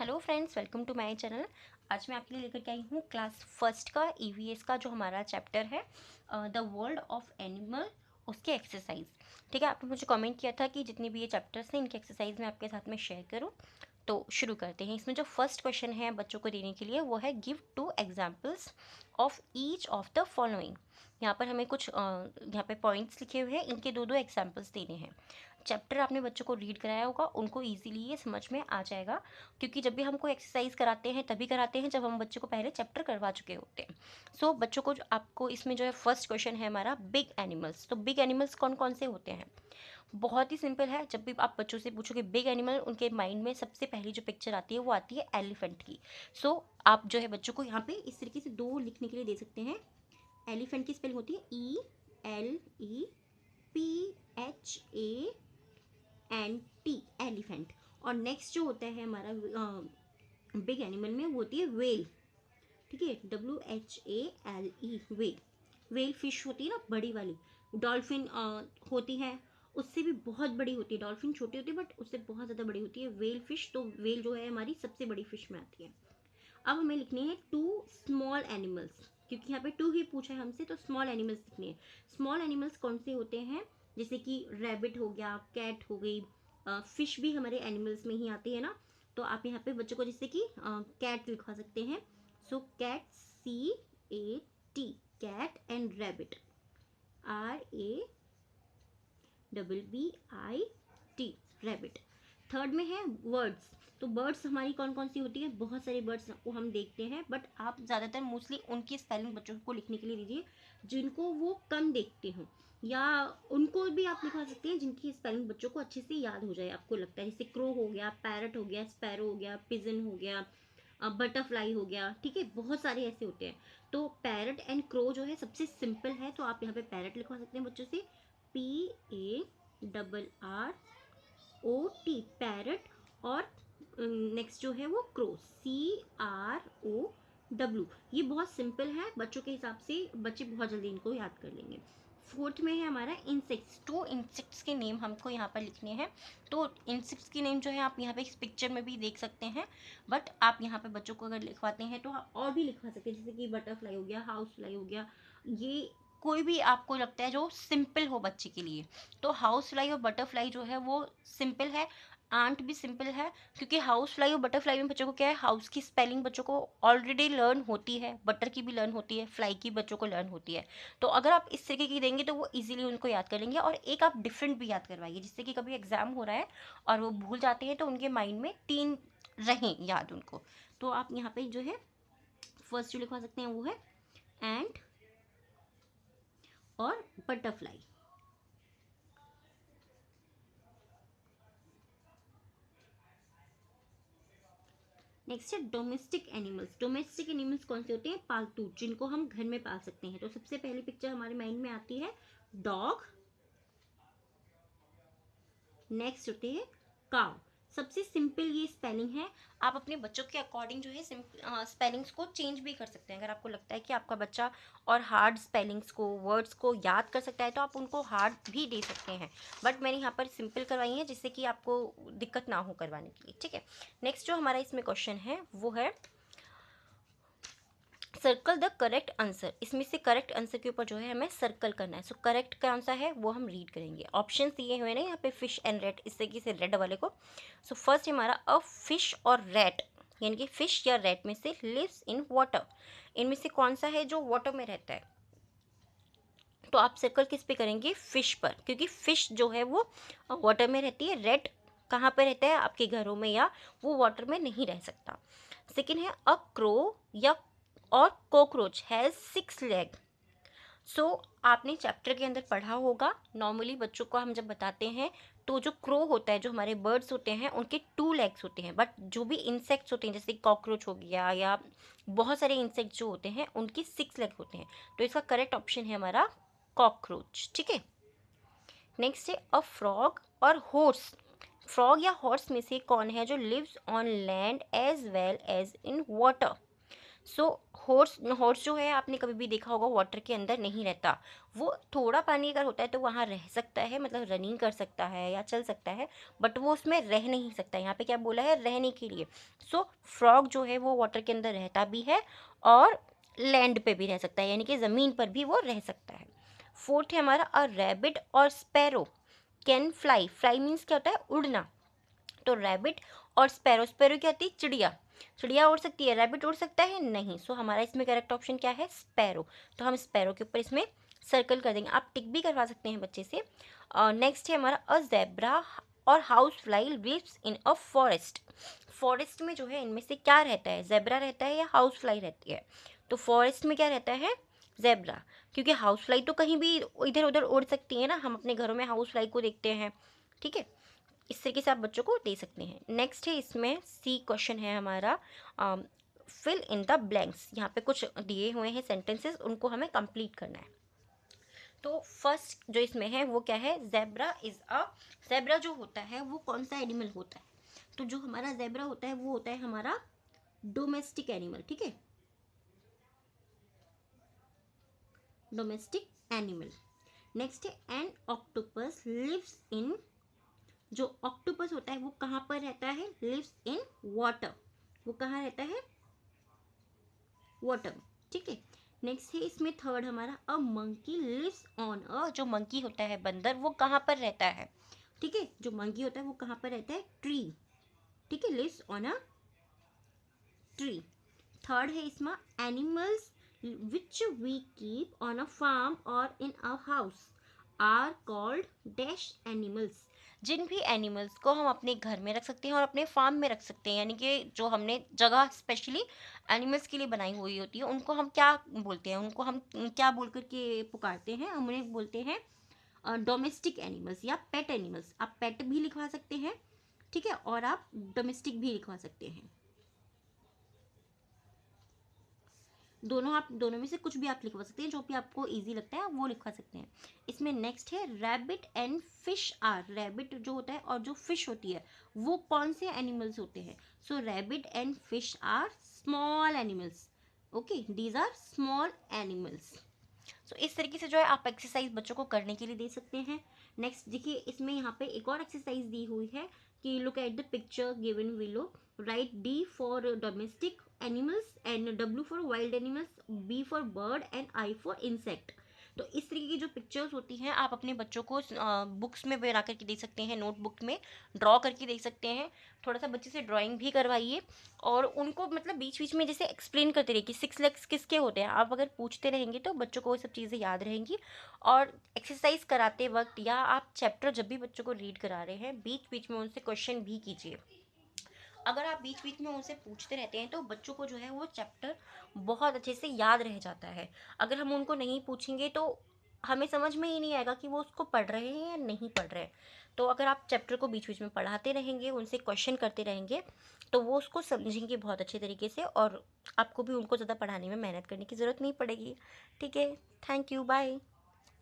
Hello friends, welcome to my channel. आज मैं आपके लिए लेकर के आई हूँ क्लास फर्स्ट का ईवीएस का जो हमारा चैप्टर है द वर्ल्ड ऑफ एनिमल, उसके एक्सरसाइज। ठीक है, आपने मुझे कमेंट किया था कि जितने भी ये चैप्टर्स हैं इनके एक्सरसाइज मैं आपके साथ में शेयर करूँ। तो शुरू करते हैं। इसमें जो फर्स्ट क्वेश्चन है बच्चों को देने के लिए वो है give two examples of each of the following. यहाँ पर हमें कुछ यहाँ पे पॉइंट्स लिखे हुए हैं, इनके दो दो एग्जाम्पल्स देने हैं। चैप्टर आपने बच्चों को रीड कराया होगा, उनको इजीली ये समझ में आ जाएगा, क्योंकि जब भी हम कोई एक्सरसाइज कराते हैं तभी कराते हैं जब हम बच्चों को पहले चैप्टर करवा चुके होते हैं। सो बच्चों को आपको इसमें जो है फर्स्ट क्वेश्चन है हमारा बिग एनिमल्स। तो बिग एनिमल्स कौन कौन से होते हैं? बहुत ही सिंपल है। जब भी आप बच्चों से पूछोगे बिग एनिमल, उनके माइंड में सबसे पहली जो पिक्चर आती है वो आती है एलिफेंट की। सो आप जो है बच्चों को यहाँ पे इस तरीके से दो लिखने के लिए दे सकते हैं। एलिफेंट की स्पेलिंग होती है ELEPHANT, एलिफेंट। और नेक्स्ट जो होता है हमारा बिग एनिमल में, वो होती है वेल। ठीक है, WHALE, वेल। वेल फिश होती है ना, बड़ी वाली। डॉल्फिन होती है, उससे भी बहुत बड़ी होती है। डॉल्फिन छोटी होती है बट उससे बहुत ज़्यादा बड़ी होती है वेल फिश। तो वेल जो है हमारी सबसे बड़ी फिश में आती है। अब हमें लिखनी है टू स्मॉल एनिमल्स, क्योंकि यहाँ पे टू ही पूछा है हमसे, तो स्मॉल एनिमल्स लिखनी है। स्मॉल एनिमल्स कौन से होते हैं? जैसे कि रैबिट हो गया, कैट हो गई। फिश भी हमारे एनिमल्स में ही आती है ना। तो आप यहाँ पे बच्चों को जैसे कि कैट लिखवा सकते हैं। So cat, CAT, cat. And rabbit, RABBIT, rabbit. Third में है वर्ड्स। तो बर्ड्स हमारी कौन कौन सी होती है? बहुत सारी बर्ड्स को हम देखते हैं, बट आप ज़्यादातर मोस्टली उनकी स्पेलिंग बच्चों को लिखने के लिए दीजिए जिनको वो कम देखते हो, या उनको भी आप लिखवा सकते हैं जिनकी स्पेलिंग बच्चों को अच्छे से याद हो जाए। आपको लगता है जैसे क्रो हो गया, पैरट हो गया, स्पैरो हो गया, पिजन हो गया, बटरफ्लाई हो गया। ठीक है, बहुत सारे ऐसे होते हैं। तो पैरट एंड क्रो जो है सबसे सिंपल है, तो आप यहाँ पे पैरट लिखवा सकते हैं बच्चों से, PARROT, पैरट। और नेक्स्ट जो है वो क्रो, CROW। ये बहुत सिंपल है, बच्चों के हिसाब से बच्चे बहुत जल्दी इनको याद कर लेंगे। फोर्थ में है हमारा इंसेक्ट्स। टू इंसेक्ट्स के नेम हमको यहाँ पर लिखने हैं। तो इंसेक्ट्स की नेम जो है आप यहाँ पे इस पिक्चर में भी देख सकते हैं, बट आप यहाँ पे बच्चों को अगर लिखवाते हैं तो आप और भी लिखवा सकते हैं, जैसे कि बटरफ्लाई हो गया, हाउस फ्लाई हो गया। ये कोई भी आपको लगता है जो सिंपल हो बच्चे के लिए। तो हाउस फ्लाई और बटरफ्लाई जो है वो सिंपल है। आंट भी सिंपल है, क्योंकि हाउस फ्लाई और बटरफ्लाई में बच्चों को क्या है, हाउस की स्पेलिंग बच्चों को ऑलरेडी लर्न होती है, बटर की भी लर्न होती है, फ्लाई की बच्चों को लर्न होती है। तो अगर आप इस तरीके की देंगे तो वो इजीली उनको याद कर लेंगे। और एक आप डिफरेंट भी याद करवाइए, जिससे कि कभी एग्जाम हो रहा है और वो भूल जाते हैं तो उनके माइंड में तीन रहें याद उनको। तो आप यहाँ पे जो है फर्स्ट जो लिखवा सकते हैं वो है एंट और बटरफ्लाई। नेक्स्ट है डोमेस्टिक एनिमल्स। डोमेस्टिक एनिमल्स कौन से होते हैं? पालतू, जिनको हम घर में पाल सकते हैं। तो सबसे पहली पिक्चर हमारे माइंड में आती है डॉग। नेक्स्ट होते हैं काउ। सबसे सिंपल ये स्पेलिंग है। आप अपने बच्चों के अकॉर्डिंग जो है स्पेलिंग्स को चेंज भी कर सकते हैं। अगर आपको लगता है कि आपका बच्चा और हार्ड स्पेलिंग्स को, वर्ड्स को याद कर सकता है, तो आप उनको हार्ड भी दे सकते हैं। बट मैंने यहाँ पर सिंपल करवाई है, जिससे कि आपको दिक्कत ना हो करवाने के लिए। ठीक है, नेक्स्ट जो हमारा इसमें क्वेश्चन है वो है सर्कल द करेक्ट आंसर। इसमें से करेक्ट आंसर के ऊपर जो है हमें सर्कल करना है। सो करेक्ट कौन सा है वो हम रीड करेंगे। ऑप्शन दिए हुए ना यहाँ पे, फिश एंड रेड, इस तरीके से रेड वाले को। सो फर्स्ट हमारा अ फिश और रैट, यानी कि फिश या रैट में से लिव्स इन वाटर। इनमें से कौन सा है जो वाटर में रहता है? तो आप सर्कल किस पे करेंगे? फिश पर, क्योंकि फिश जो है वो वाटर में रहती है। रेड कहाँ पे रहता है? आपके घरों में, या वो वाटर में नहीं रह सकता। सेकेंड है अ क्रो या और कॉकरोच हैज़ 6 लेग। सो आपने चैप्टर के अंदर पढ़ा होगा, नॉर्मली बच्चों को हम जब बताते हैं तो जो क्रो होता है, जो हमारे बर्ड्स होते हैं, उनके 2 लेग्स होते हैं। बट जो भी इंसेक्ट्स होते हैं, जैसे कॉकरोच हो गया या बहुत सारे इंसेक्ट जो होते हैं, उनके 6 लेग होते हैं। तो इसका करेक्ट ऑप्शन है हमारा कॉकरोच। ठीक है, नेक्स्ट है अ फ्रॉग और हॉर्स। फ्रॉग या हॉर्स में से कौन है जो lives on land as well as in water? So horse horse जो है आपने कभी भी देखा होगा वाटर के अंदर नहीं रहता। वो थोड़ा पानी अगर होता है तो वहाँ रह सकता है, मतलब रनिंग कर सकता है या चल सकता है, बट वो उसमें रह नहीं सकता। यहाँ पे क्या बोला है, रहने के लिए। सो फ्रॉग जो है वो वाटर के अंदर रहता भी है और लैंड पे भी रह सकता है, यानी कि ज़मीन पर भी वो रह सकता है। फोर्थ है हमारा अ रैबिट और sparrow can fly. Fly means क्या होता है, उड़ना। तो रैबिट और स्पैरो, स्पैरो क्या होती है, चिड़िया। चिड़िया उड़ सकती है, रैबिट उड़ सकता है नहीं। सो हमारा इसमें करेक्ट ऑप्शन क्या है, स्पैरो। तो हम स्पैरो के ऊपर इसमें सर्कल कर देंगे, आप टिक भी करवा सकते हैं बच्चे से। नेक्स्ट है हमारा अ जेब्रा और house fly lives in a forest. Forest में जो है इनमें से क्या रहता है, जेब्रा रहता है या हाउस फ्लाई रहती है। तो फॉरेस्ट में क्या रहता है, जेब्रा। क्योंकि हाउस फ्लाई तो कहीं भी इधर उधर उड़ सकती है ना, हम अपने घरों में हाउस फ्लाई को देखते हैं। ठीक है, इस तरीके से आप बच्चों को दे सकते हैं। नेक्स्ट है इसमें सी क्वेश्चन है हमारा, फिल इन द ब्लैंक्स। यहाँ पे कुछ दिए हुए हैं सेंटेंसेस, उनको हमें कंप्लीट करना है। तो फर्स्ट जो इसमें है वो क्या है, जेब्रा इज अ, जेब्रा जो होता है वो कौन सा एनिमल होता है। तो जो हमारा जेब्रा होता है वो होता है हमारा डोमेस्टिक एनिमल। ठीक है, डोमेस्टिक एनिमल। नेक्स्ट है एन ऑक्टोपस लिव्स इन, जो ऑक्टोपस होता है वो कहाँ पर रहता है, लिव्स इन वाटर। वो कहाँ रहता है, वाटर। ठीक है, नेक्स्ट है इसमें थर्ड हमारा a monkey lives on a, जो मंकी होता है बंदर, वो कहाँ पर रहता है। ठीक है, जो मंकी होता है वो कहाँ पर रहता है, ट्री। ठीक है, lives on a tree. Third है इसमें animals which we keep on a farm और in a house are called dash animals. जिन भी एनिमल्स को हम अपने घर में रख सकते हैं और अपने फार्म में रख सकते हैं, यानी कि जो हमने जगह स्पेशली एनिमल्स के लिए बनाई हुई होती है, उनको हम क्या बोलते हैं, उनको हम क्या बोल कर के पुकारते हैं, हम उन्हें बोलते हैं डोमेस्टिक एनिमल्स या पेट एनिमल्स। आप पेट भी लिखवा सकते हैं, ठीक है, और आप डोमेस्टिक भी लिखवा सकते हैं। दोनों, आप दोनों में से कुछ भी आप लिखवा सकते हैं, जो भी आपको इजी लगता है आप वो लिखवा सकते हैं। इसमें नेक्स्ट है rabbit and fish are. Rabbit जो होता है और जो फिश होती है वो कौन से एनिमल्स होते हैं। So rabbit and fish are small animals. Okay, these are small animals. So इस तरीके से जो है आप एक्सरसाइज बच्चों को करने के लिए दे सकते हैं। नेक्स्ट देखिए, इसमें यहाँ पे एक और एक्सरसाइज दी हुई है कि look at the picture given below, write D for domestic animals and W for wild animals, B for bird and I for insect. तो इस तरीके की जो पिक्चर्स होती हैं आप अपने बच्चों को बुक्स में बना करके दे सकते हैं, नोटबुक में ड्रॉ करके दे सकते हैं। थोड़ा सा बच्चे से ड्राइंग भी करवाइए और उनको मतलब बीच बीच में जैसे एक्सप्लेन करते रहिए कि 6 लेग्स किसके होते हैं। आप अगर पूछते रहेंगे तो बच्चों को वो सब चीज़ें याद रहेंगी। और एक्सरसाइज कराते वक्त या आप चैप्टर जब भी बच्चों को रीड करा रहे हैं, बीच बीच में उनसे क्वेश्चन भी कीजिए। अगर आप बीच बीच में उनसे पूछते रहते हैं तो बच्चों को जो है वो चैप्टर बहुत अच्छे से याद रह जाता है। अगर हम उनको नहीं पूछेंगे तो हमें समझ में ही नहीं आएगा कि वो उसको पढ़ रहे हैं या नहीं पढ़ रहे हैं। तो अगर आप चैप्टर को बीच बीच में पढ़ाते रहेंगे, उनसे क्वेश्चन करते रहेंगे, तो वो उसको समझेंगे बहुत अच्छे तरीके से और आपको भी उनको ज़्यादा पढ़ाने में मेहनत करने की ज़रूरत नहीं पड़ेगी। ठीक है, थैंक यू, बाय।